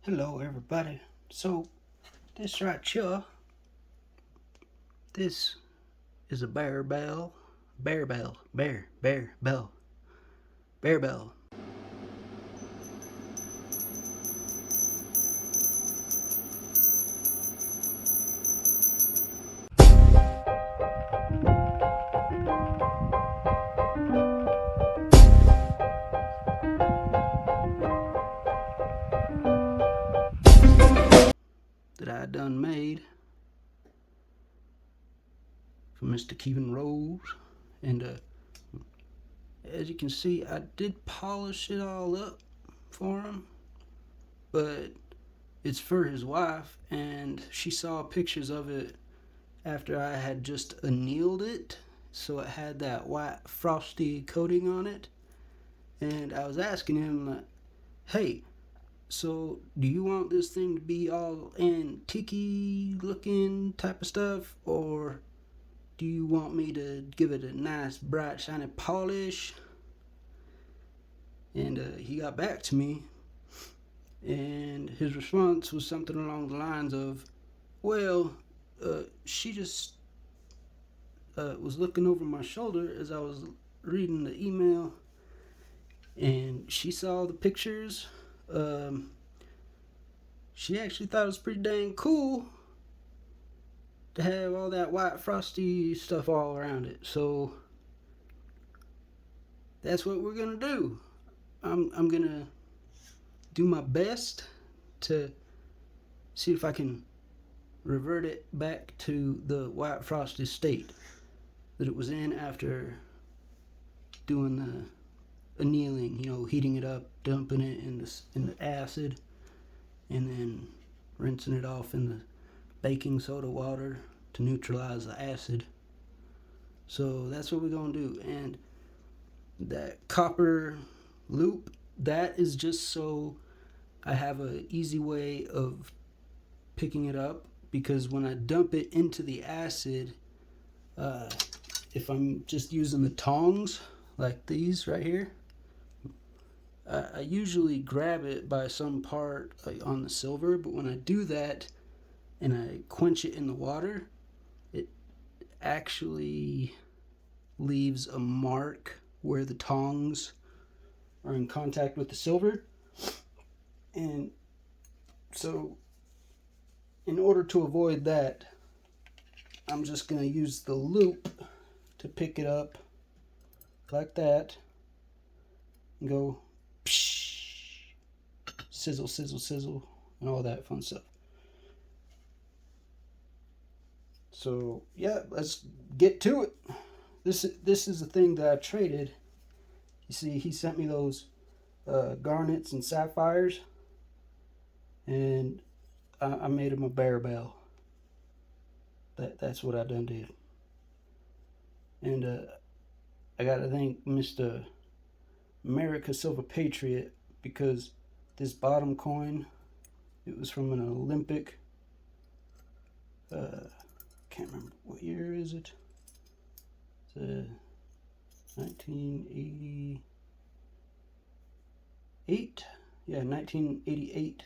Hello everybody. So this right here, this is a bear bell. Bear bell. Bear bell. Bear bell. That I done made for Mr. Kēvin Rose. And as you can see, I did polish it all up for him. But it's for his wife, and she saw pictures of it after I had just annealed it, so it had that white frosty coating on it. And I was asking him, hey, so do you want this thing to be all antique looking type of stuff, or do you want me to give it a nice bright shiny polish? And he got back to me, and his response was something along the lines of, well, she just was looking over my shoulder as I was reading the email, and she saw the pictures. She actually thought it was pretty dang cool to have all that white frosty stuff all around it. So that's what we're gonna do. I'm gonna do my best to see if I can revert it back to the white frosty state that it was in after doing the annealing, heating it up, dumping it in the acid, and then rinsing it off in the baking soda water to neutralize the acid. So that's what we're gonna do. And that copper loop, that is just so I have an easy way of picking it up, because when I dump it into the acid, if I'm just using the tongs like these right here, I usually grab it by some part on the silver, but when I do that and I quench it in the water, it actually leaves a mark where the tongs are in contact with the silver. And so in order to avoid that, I'm just going to use the loop to pick it up like that and go psh, sizzle, sizzle, sizzle, and all that fun stuff. So yeah, let's get to it. This is the thing that I traded. You see, he sent me those garnets and sapphires, and I made him a bear bell. That's what I done did. And I gotta thank Mr. America Silver Patriot, because this bottom coin, it was from an Olympic, can't remember what year is it. It's 1988. Yeah, 1988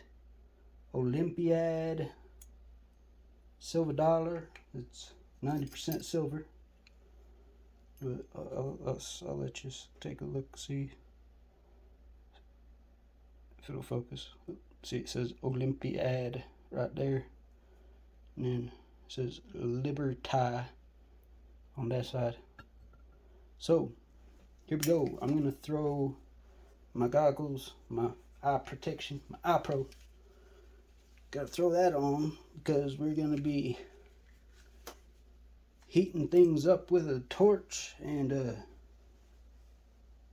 Olympiad silver dollar. It's 90% silver. But I'll let you take a look, see if it'll focus. See, it says Olympiad right there, and then it says Liberty on that side. So here we go. I'm gonna throw my goggles, my eye protection, my eye pro. Gotta throw that on, because we're gonna be heating things up with a torch and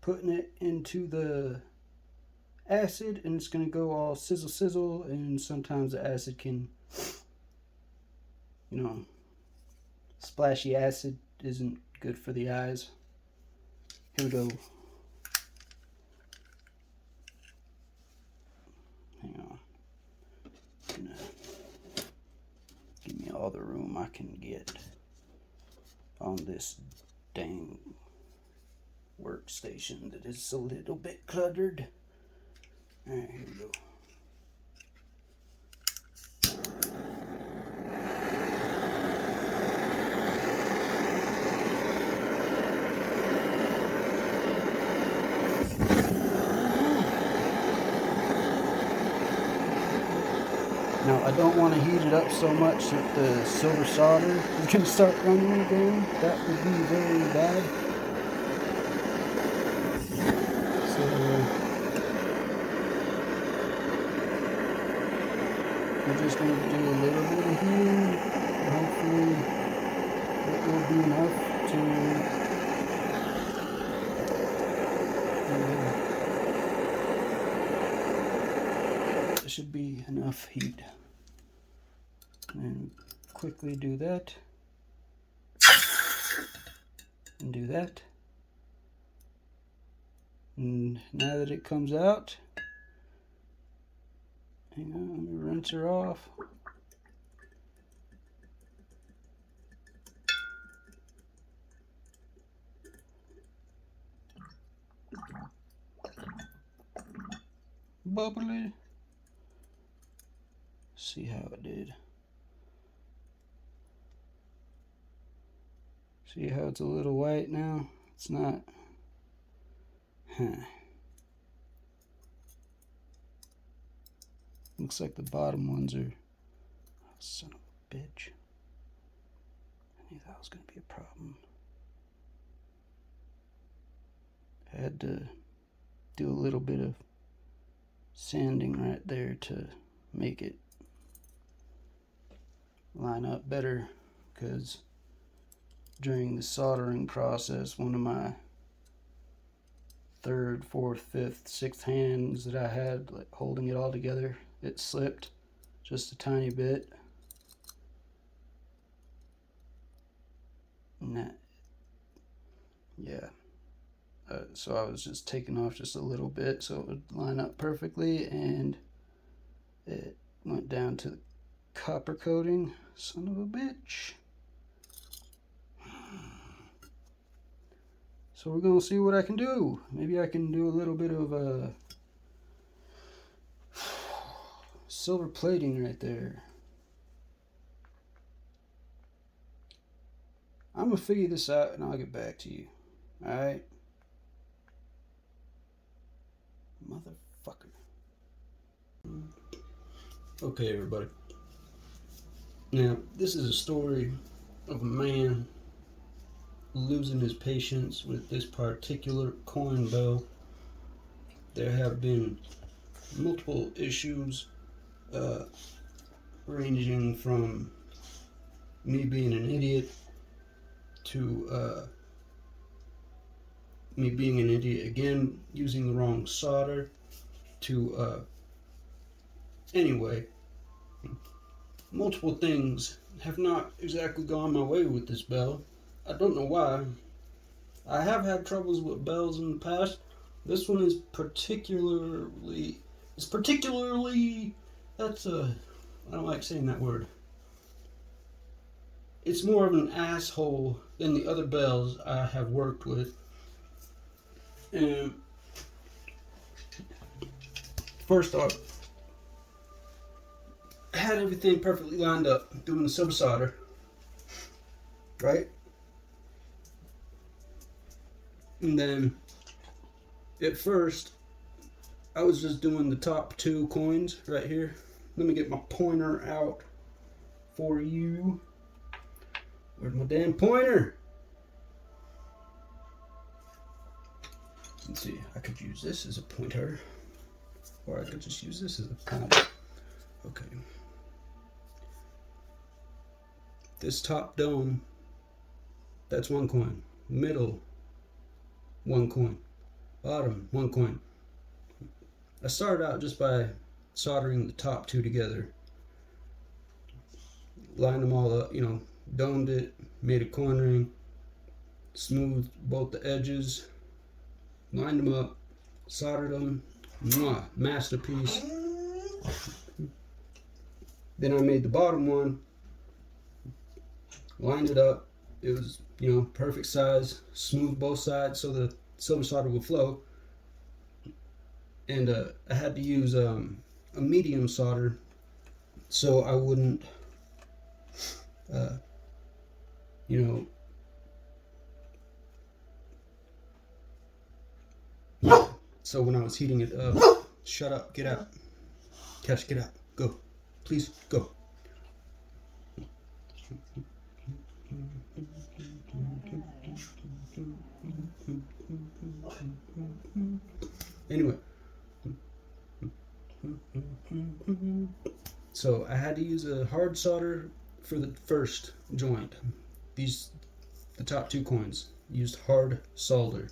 putting it into the acid, and it's gonna go all sizzle sizzle, and sometimes the acid can, splashy acid isn't good for the eyes. Here we go. Hang on. Give me all the room I can get on this dang workstation that is a little bit cluttered. Alright, here we go. Now I don't want to heat it up so much that the silver solder is going to start running again. That would be very bad. So we're just going to do a little bit of here. Hopefully it will be enough to there should be enough heat. And quickly do that. And do that. And now that it comes out, hang on, let me rinse her off. Bubbly. See how it did. See how it's a little white now? It's not. Looks like the bottom ones are. Oh, son of a bitch. I knew that was going to be a problem. I had to do a little bit of sanding right there to make it line up better, because during the soldering process, one of my third, fourth, fifth, sixth hands that I had like holding it all together, it slipped just a tiny bit, and that, yeah, so I was just taking off just a little bit so it would line up perfectly, and it went down to the copper coating. Son of a bitch. So we're gonna see what I can do. Maybe I can do a little bit of silver plating right there. I'm gonna figure this out and I'll get back to you. Alright? Motherfucker. Okay, everybody. Now, this is a story of a man losing his patience with this particular coin bell. There have been multiple issues ranging from me being an idiot to me being an idiot again, using the wrong solder, to anyway, multiple things have not exactly gone my way with this bell. I don't know why. I have had troubles with bells in the past. This one is particularly, that's I don't like saying that word. It's more of an asshole than the other bells I have worked with. And first off, I had everything perfectly lined up doing the silver solder, right? And then at first I was just doing the top two coins right here. Let me get my pointer out for you. Where's my damn pointer? Let's see, I could use this as a pointer, or I could just use this as a pointer. Okay. This top dome, that's one coin. Middle, one coin. Bottom, one coin. I started out just by soldering the top two together. Lined them all up, domed it, made a coin ring, smoothed both the edges, lined them up, soldered them. Mwah, masterpiece. Then I made the bottom one, lined it up. It was, perfect size, smooth both sides so the silver solder would flow. And I had to use a medium solder so I wouldn't, so when I was heating it up, shut up, get out, Cash, get out, go. Please go. Anyway, so I had to use a hard solder for the first joint. The top two coins used hard solder.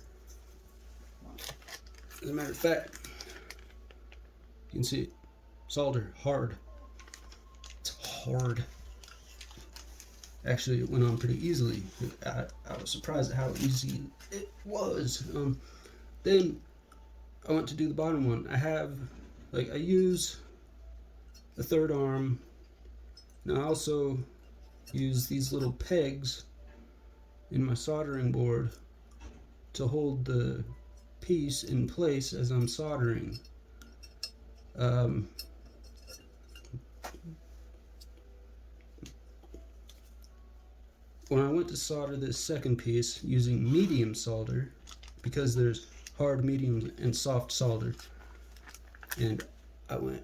As a matter of fact, you can see it. Solder, hard. It's hard. Actually, it went on pretty easily. I was surprised at how easy it was. Then I went to do the bottom one. I use the third arm, and I also use these little pegs in my soldering board to hold the piece in place as I'm soldering. When I went to solder this second piece using medium solder, because there's hard, medium, and soft solder, and I went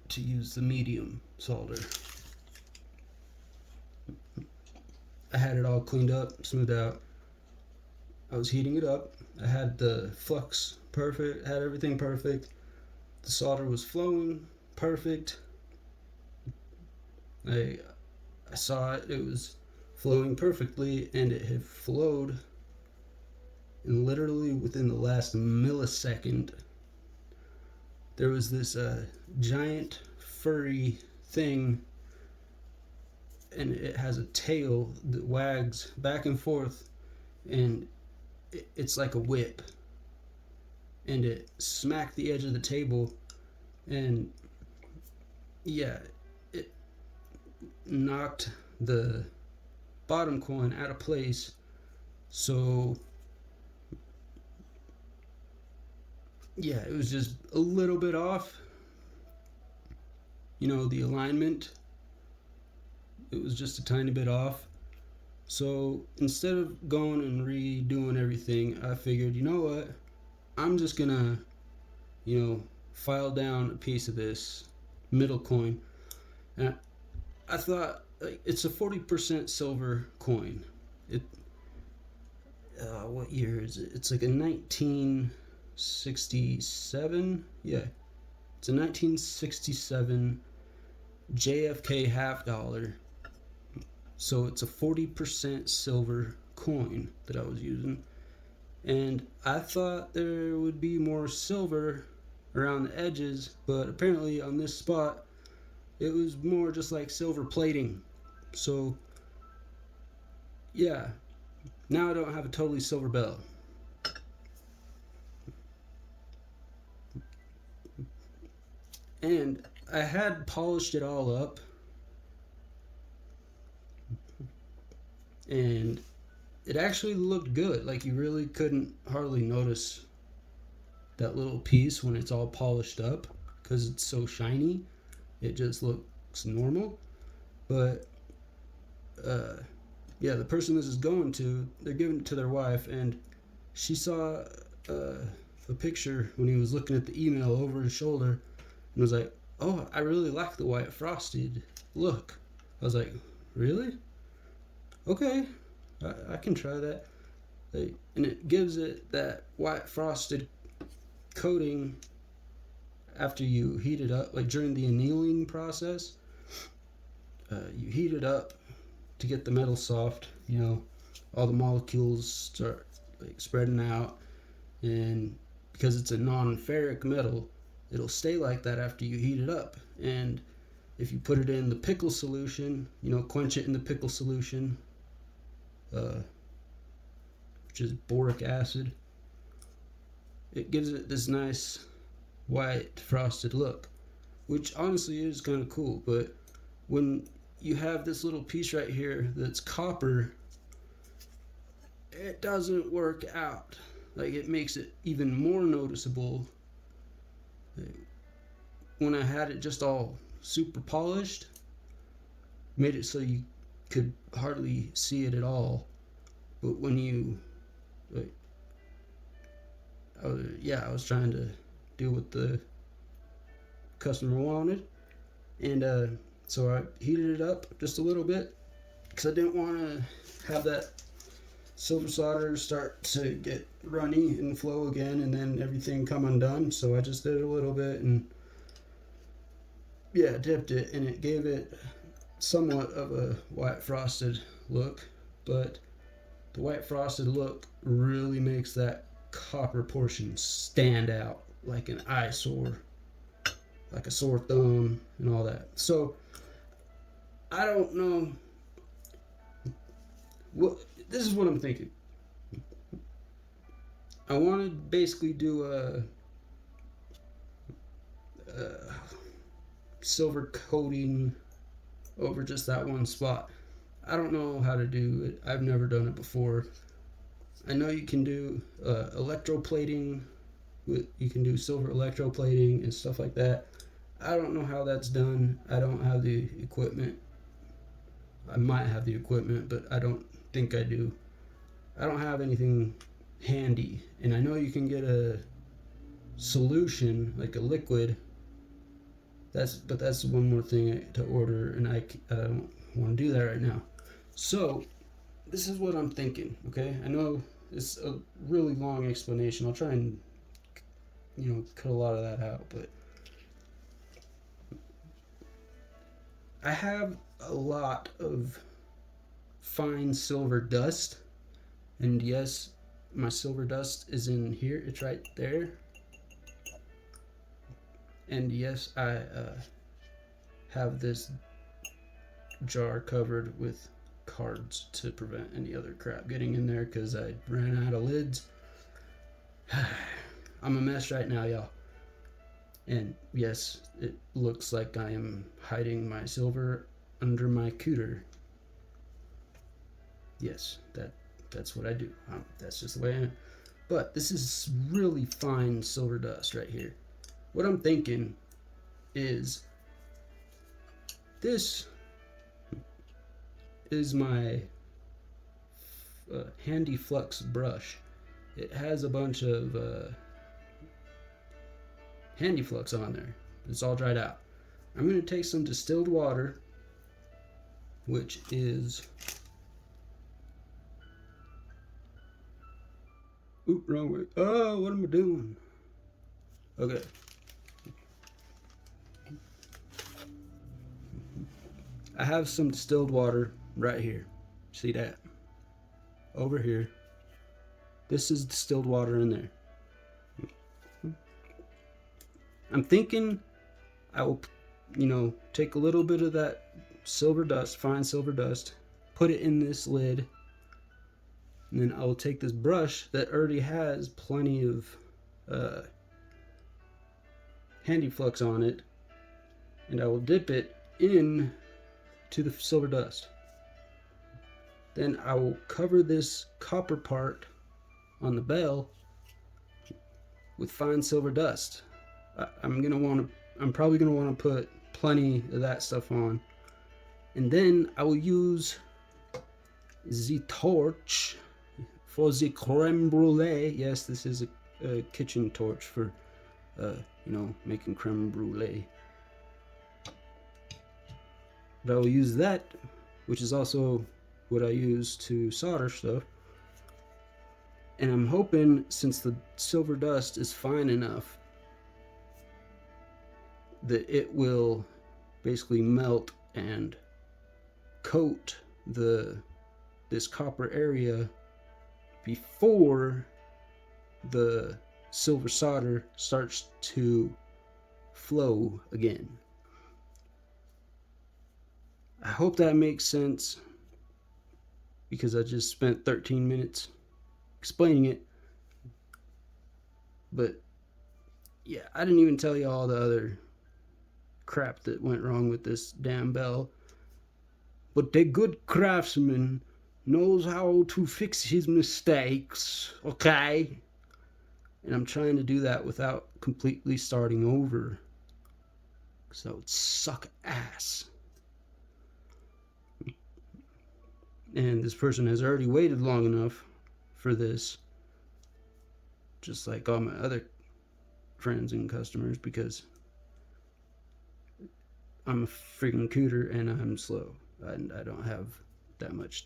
to use the medium solder. I had it all cleaned up, smoothed out. I was heating it up. I had the flux perfect, had everything perfect. The solder was flowing perfect. I saw it, it was flowing perfectly, and it had flowed, and literally within the last millisecond there was this giant furry thing, and it has a tail that wags back and forth, and it's like a whip, and it smacked the edge of the table, and yeah, it knocked the bottom coin out of place. So yeah, it was just a little bit off, the alignment, it was just a tiny bit off. So instead of going and redoing everything, I figured, you know what, I'm just gonna file down a piece of this middle coin. And I thought, it's a 40% silver coin. What year is it? It's like a 1967. Yeah, it's a 1967 JFK half dollar. So it's a 40% silver coin that I was using. And I thought there would be more silver around the edges, but apparently on this spot it was more just like silver plating. So yeah, now I don't have a totally silver bell. And I had polished it all up, and it actually looked good. Like, you really couldn't hardly notice that little piece when it's all polished up, because it's so shiny. It just looks normal. But yeah, the person this is going to, they're giving it to their wife, and she saw a picture when he was looking at the email over his shoulder, and was like, "Oh, I really like the white frosted look." I was like, "Really? Okay, I can try that." And it gives it that white frosted coating after you heat it up, like during the annealing process. You heat it up to get the metal soft, all the molecules start spreading out, and because it's a non-ferric metal, it'll stay like that after you heat it up. And if you put it in the pickle solution, quench it in the pickle solution, which is boric acid, it gives it this nice white frosted look, which honestly is kind of cool. But when you have this little piece right here that's copper, it doesn't work out. It makes it even more noticeable. When I had it just all super polished, made it so you could hardly see it at all. But when you I was trying to do what the customer wanted, And so I heated it up just a little bit because I didn't want to have that silver solder start to get runny and flow again and then everything come undone. So I just did a little bit and yeah, dipped it, and it gave it somewhat of a white frosted look, but the white frosted look really makes that copper portion stand out like an eyesore, like a sore thumb and all that. So I don't know. Well, this is what I'm thinking. I want to basically do a silver coating over just that one spot. I don't know how to do it. I've never done it before. I know you can do electroplating. You can do silver electroplating and stuff like that. I don't know how that's done. I don't have the equipment. I might have the equipment, but I don't think I do. I don't have anything handy. And I know you can get a solution, like a liquid. But that's one more thing to order, and I don't want to do that right now. So this is what I'm thinking. Okay, I know it's a really long explanation. I'll try and cut a lot of that out, but I have a lot of fine silver dust, and yes, my silver dust is in here. It's right there. And yes, I have this jar covered with cards to prevent any other crap getting in there because I ran out of lids. I'm a mess right now, y'all. And yes, it looks like I am hiding my silver under my cooter. Yes, that's what I do. That's just the way I am. But this is really fine silver dust right here. What I'm thinking is this is my handy flux brush. It has a bunch of handy flux on there. It's all dried out. I'm going to take some distilled water, which is wrong way. Oh, what am I doing? Okay. I have some distilled water right here. See that? Over here. This is distilled water in there. I'm thinking I will, take a little bit of that silver dust, fine silver dust, put it in this lid, and then I will take this brush that already has plenty of handy flux on it, and I will dip it in to the silver dust. Then I will cover this copper part on the bell with fine silver dust. I'm probably gonna want to put plenty of that stuff on, and then I will use the torch for the creme brulee. Yes, this is a kitchen torch for making creme brulee. But I will use that, which is also what I use to solder stuff. And I'm hoping, since the silver dust is fine enough, that it will basically melt and coat this copper area before the silver solder starts to flow again. I hope that makes sense, because I just spent 13 minutes explaining it. But yeah, I didn't even tell you all the other crap that went wrong with this damn bell. But the good craftsman knows how to fix his mistakes, okay? And I'm trying to do that without completely starting over, because that would suck ass. And this person has already waited long enough for this, just like all my other friends and customers, because I'm a freaking cooter and I'm slow, and I don't have that much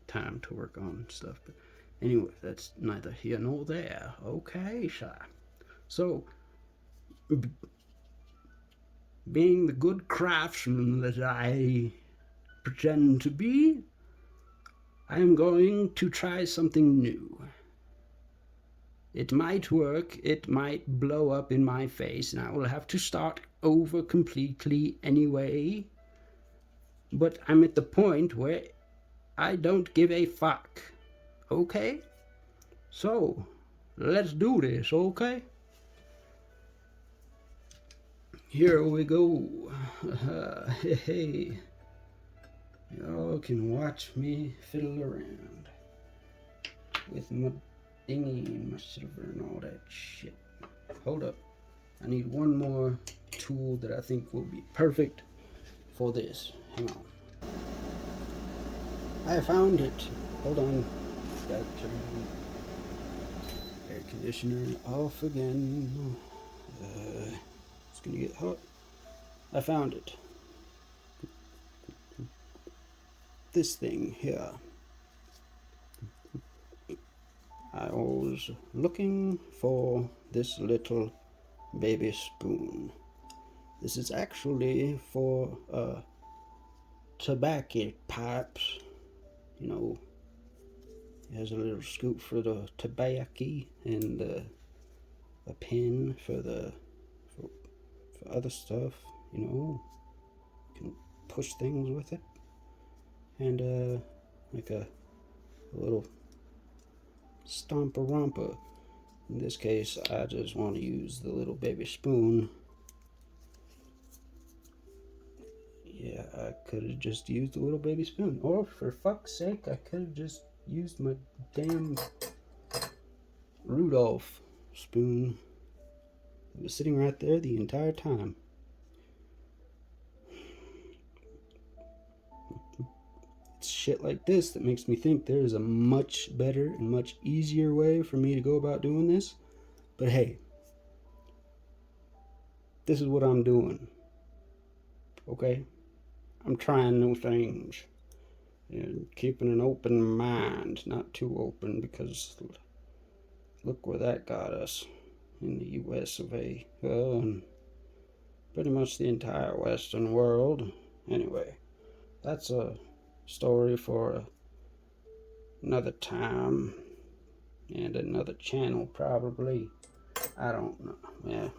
time to work on stuff. But anyway, that's neither here nor there. Okay, shy. So, being the good craftsman that I pretend to be, I am going to try something new. It might work, it might blow up in my face, and I will have to start over completely anyway. But I'm at the point where I don't give a fuck. Okay? So, let's do this, okay? Here we go. Hey. Y'all can watch me fiddle around with my dinghy and my silver and all that shit. Hold up. I need one more tool that I think will be perfect for this. Hang on. I found it. Hold on. Gotta turn the air conditioner off again. It's gonna get hot. I found it. This thing here. I was looking for this little baby spoon. This is actually for tobacco pipes. You know, it has a little scoop for the tobacco and a pin for other stuff. You know, you can push things with it, and like a little stomper romper. In this case, I just want to use the little baby spoon. Yeah, I could have just used the little baby spoon. Or, for fuck's sake, I could have just used my damn Rudolph spoon. It was sitting right there the entire time. It's shit like this that makes me think there is a much better and much easier way for me to go about doing this. But hey, this is what I'm doing. Okay? I'm trying new things and keeping an open mind, not too open, because look where that got us in the US of A. Well, and pretty much the entire Western world. Anyway, that's a story for another time and another channel, probably. I don't know. Yeah,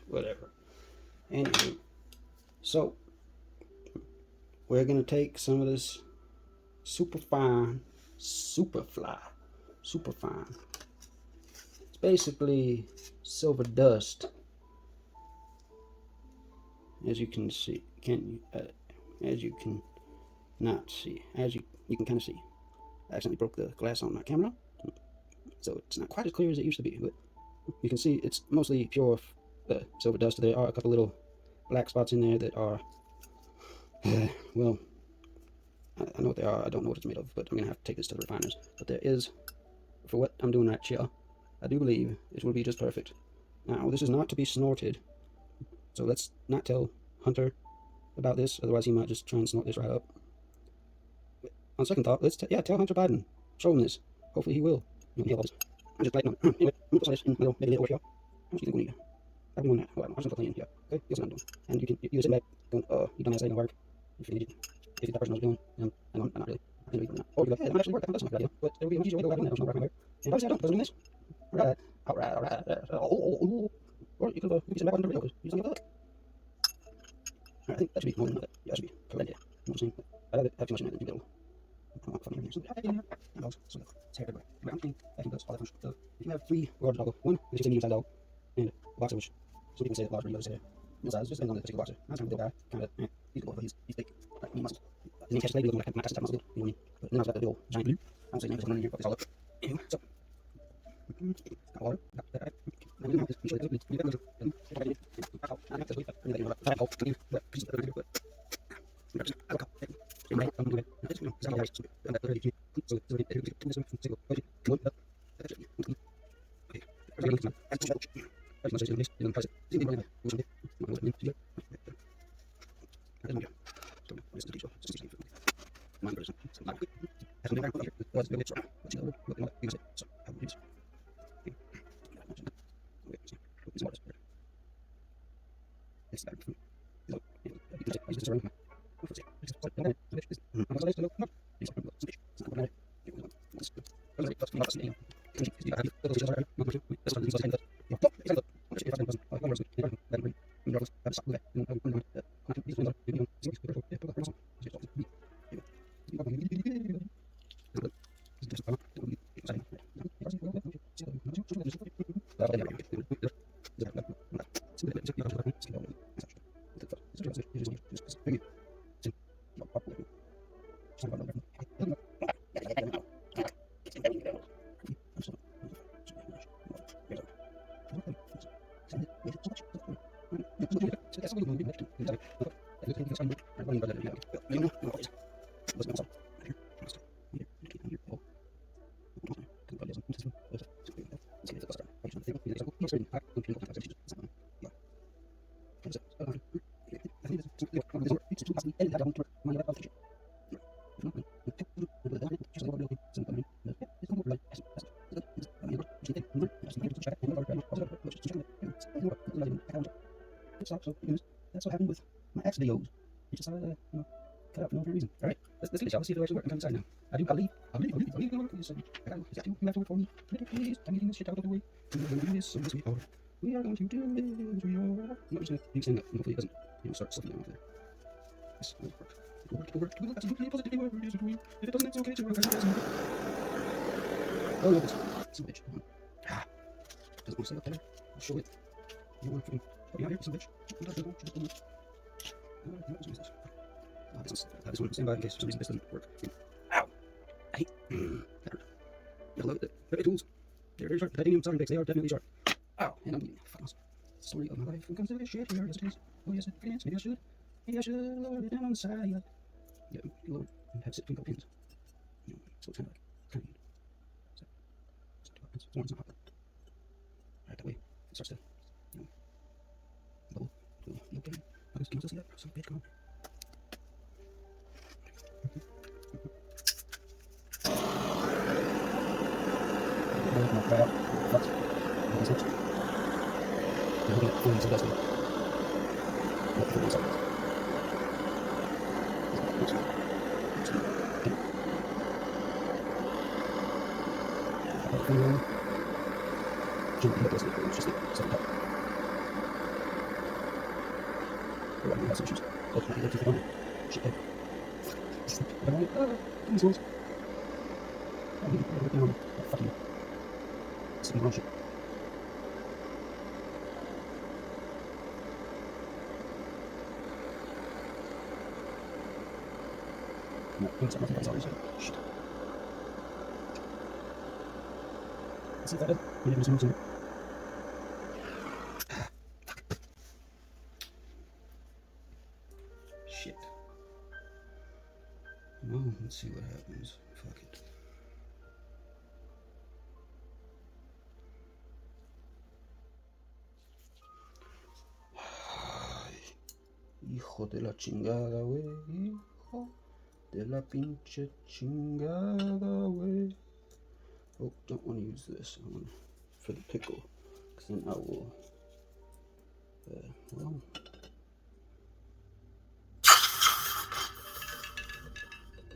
whatever. Anyway, so we're gonna take some of this superfine. It's basically silver dust, as you can see. As you can not see, as you can kind of see. I accidentally broke the glass on my camera, so it's not quite as clear as it used to be. But you can see it's mostly pure silver dust. There are a couple little black spots in there that are, well, I know what they are. I don't know what it's made of, but I'm gonna have to take this to the refiners. But there is, for what I'm doing right here, I do believe it will be just perfect. Now, this is not to be snorted, so let's not tell Hunter about this, otherwise he might just try and snort this right up. But on second thought, let's tell Hunter Biden. Show him this. Hopefully he will. I'm just lighting on. Anyway, I'm gonna put this in my little baby over here. How much do you think we need? I've been doing that. Well, I'm just gonna put it in here. Okay, here's what I'm doing. And you sit back going, you dumbass, that ain't gonna work. If you that person knows what you're doing, I'm not really. I know you're not. Or you go, hey, that might actually work. That's not a good idea. But there will be an easier way to go about doing that. It's not working. And obviously I don't, because I'm doing this. Alright. Or you could sit back on the video, because you just don't give a fuck. Alright, I think that should be more than enough. Yeah, that should be plenty. You know what I'm saying? I'd rather have too much in there than too little. I'm not fucking everything. So, and dogs. So, it's hair everywhere. I'm cleaning, vacuum dust, all that fun stuff. If you have 3 large dog, one is just a medium-sized dog, and a boxer, which some people say large, but you others say middle size, just depends on the particular boxer. I'm kind of a big guy, kind of, he's good, but he's thick, like, meat muscles. His name catches leg, he looks like my type muscle, you know what I mean? But then I've got the big old giant blue. I don't say name because I'm in here, but it's all up. Anyway, so, got water, got that. I'm going to show you guys. That's what happened with my axe videos. It just cut out for no reason. All right, let's get it, y'all. Let's see if it'll actually work. I'm inside now. I believe it'll work. Yes, I got you. You have to work for me. Please, I'm getting this shit out of the way. We're going to do this. Yes, we are. We are going to do this. We are. I'm just gonna stand up. Hopefully it doesn't, start slipping down out there. This will work. It will work. Absolutely, positively work. If it doesn't, it's okay. It's okay. Oh no, it's a bitch. Doesn't want to stay up there. I'll show it. You don't want to freaking help me out here, son of a bitch. This one, stand by in case for some reason this doesn't work. Ow! I hate that hurt. You love it. Heavy tools. They're very sharp. Titanium soldering picks. They are definitely sharp. Ow! And I'm getting fucking awesome. Story of my life when it comes to this shit here. Yes, it is. Oh, yes, it is. Maybe I should lower it down on the side. Yeah, lower it and have it sit between a couple pins. So it's kind of neat. It's warm, it's not hot. Right, that way it starts to, bubble. Okay. Can you still see that? Some bitch, come on. See if that did. Shit. Well, let's see what happens. Fuck it. Hijo de la chingada, güey. Hijo de la pinche chingada, güey. Oh, don't want to use this. I want for the pickle, because then I will. Well.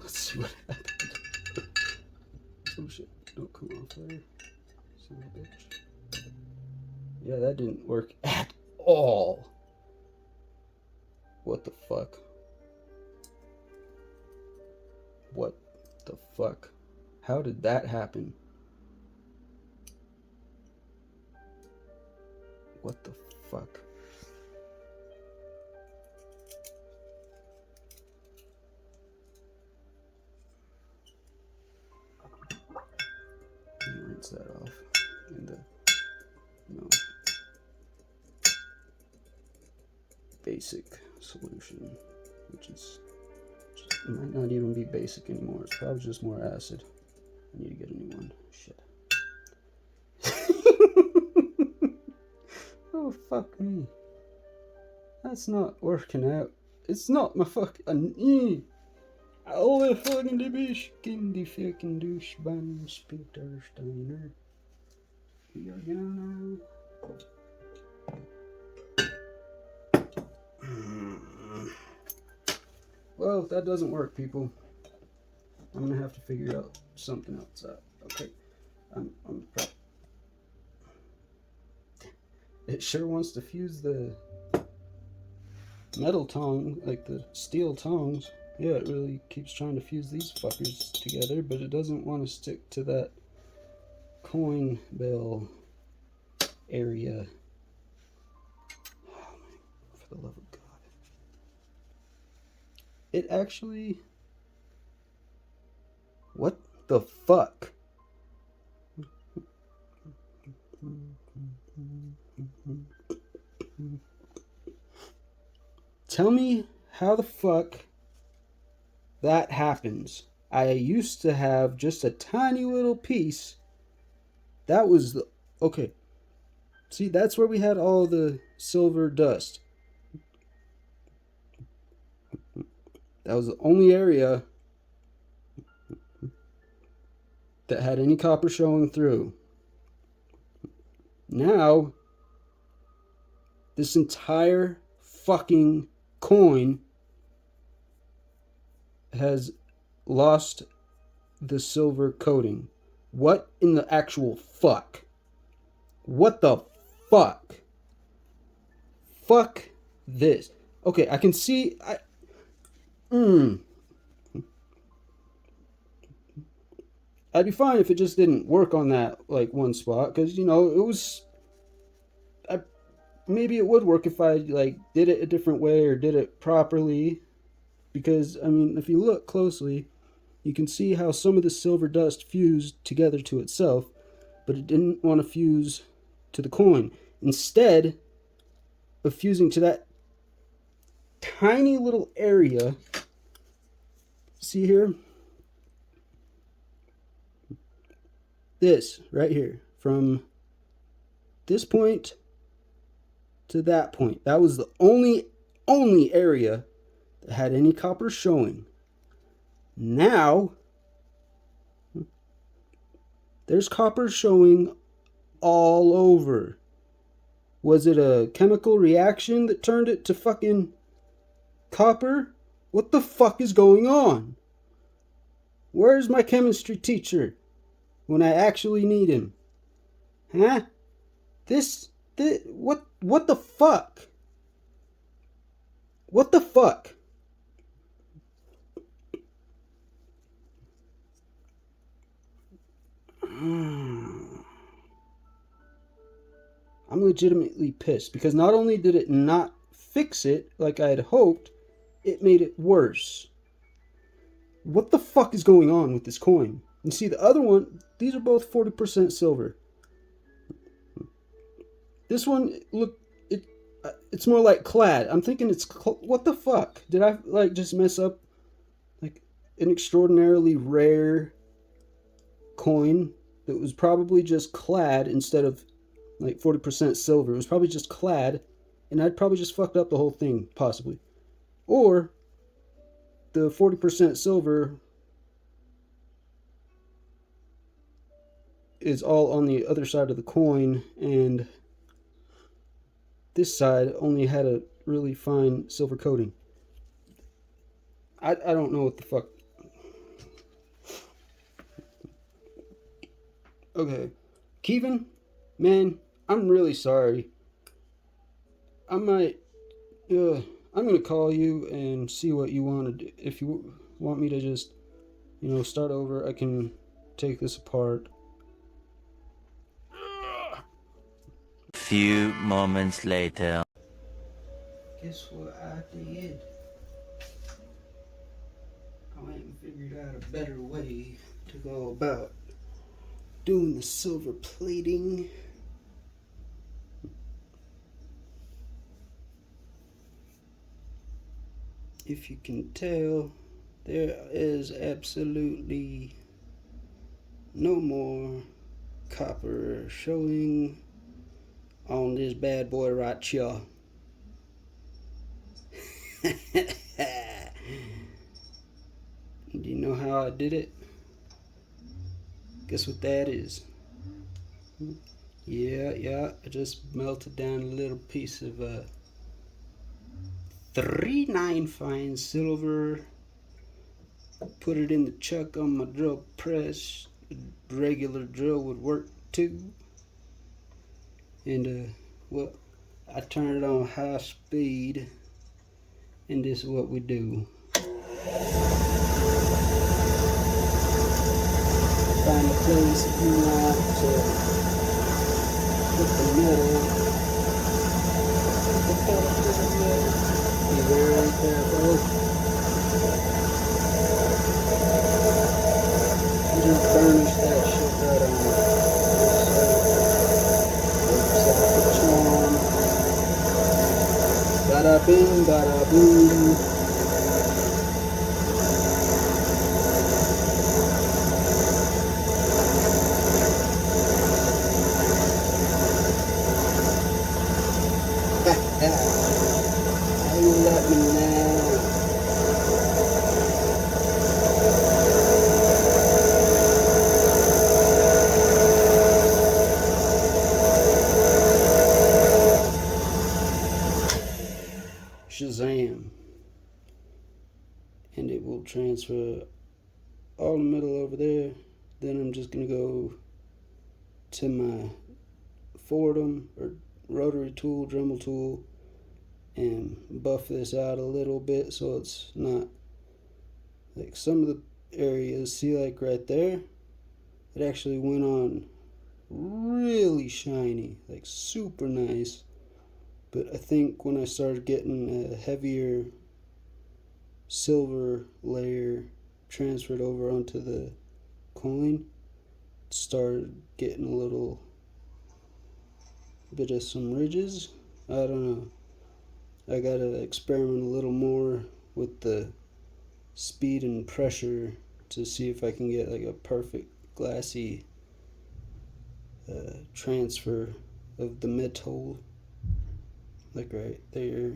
Let's see what happens. Oh shit! Don't come off there, son of a bitch. Yeah, that didn't work at all. What the fuck? What the fuck? How did that happen? What the fuck? Rinse that off in the, basic solution, which might not even be basic anymore. It's probably just more acid. I need to get a new one. Shit. Oh, fuck me. That's not working out It's not my fucking. Alle folgende Bischken, die ficken Duschbahn, Splinter Steiner. We are gonna. Well, that doesn't work, people. I'm gonna have to figure out something else out. Okay. It sure wants to fuse the metal tong, like the steel tongs. Yeah, it really keeps trying to fuse these fuckers together, but it doesn't want to stick to that coin bell area. Oh my, for the love of God. It actually... What the fuck? Tell me how the fuck that happens. I used to have just a tiny little piece. That was the... Okay. See, that's where we had all the silver dust. That was the only area that had any copper showing through. Now, this entire fucking coin has lost the silver coating. What in the actual fuck? What the fuck? Fuck this. Okay, I can see... I'd be fine if it just didn't work on that, like, one spot. Because, you know, it was... maybe it would work if I, like, did it a different way or did it properly. Because, I mean, if you look closely, you can see how some of the silver dust fused together to itself, but it didn't want to fuse to the coin. Instead of fusing to that tiny little area, see here? This, right here. From this point to that point. That was the only area that had any copper showing. Now, there's copper showing all over. Was it a chemical reaction that turned it to fucking copper? What the fuck is going on? Where's my chemistry teacher when I actually need him? Huh? What the fuck? What the fuck? I'm legitimately pissed because not only did it not fix it like I had hoped, it made it worse. What the fuck is going on with this coin? You see the other one, these are both 40% silver. This one, look, it's more like clad. I'm thinking it's... What the fuck? Did I, like, just mess up, like, an extraordinarily rare coin that was probably just clad instead of, like, 40% silver? It was probably just clad, and I'd probably just fucked up the whole thing, possibly. Or the 40% silver is all on the other side of the coin, and this side only had a really fine silver coating. I don't know what the fuck. Okay. Kēvin, man, I'm really sorry. I'm going to call you and see what you want to do. If you want me to just, you know, start over, I can take this apart. Few moments later. Guess what I did? I went and figured out a better way to go about doing the silver plating. If you can tell, there is absolutely no more copper showing on this bad boy right here. Do you know how I did it? Guess what that is? Yeah. I just melted down a little piece of 3/9 fine silver. Put it in the chuck on my drill press. A regular drill would work too. And well, I turn it on high speed, and this is what we do. Find a place that you want to put the metal. Be very careful. You just burnish that shit right on. Bada bing, bada boom. How you let me now? Shazam. And it will transfer all the metal over there. Then I'm just gonna go to my Fordham or rotary tool, Dremel tool, and buff this out a little bit so it's not like some of the areas, see, like right there, it actually went on really shiny, like super nice. But I think when I started getting a heavier silver layer transferred over onto the coin, it started getting a little bit of some ridges. I don't know. I gotta experiment a little more with the speed and pressure to see if I can get like a perfect glassy transfer of the metal, like right there.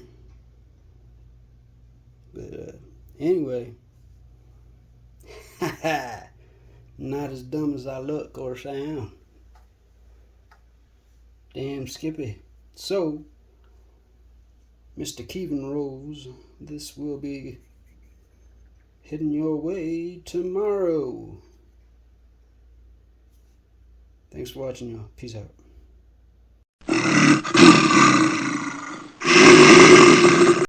But anyway, not as dumb as I look or sound. Damn Skippy. So, Mr. Kēvin Rose, this will be heading your way tomorrow. Thanks for watching, y'all. Peace out.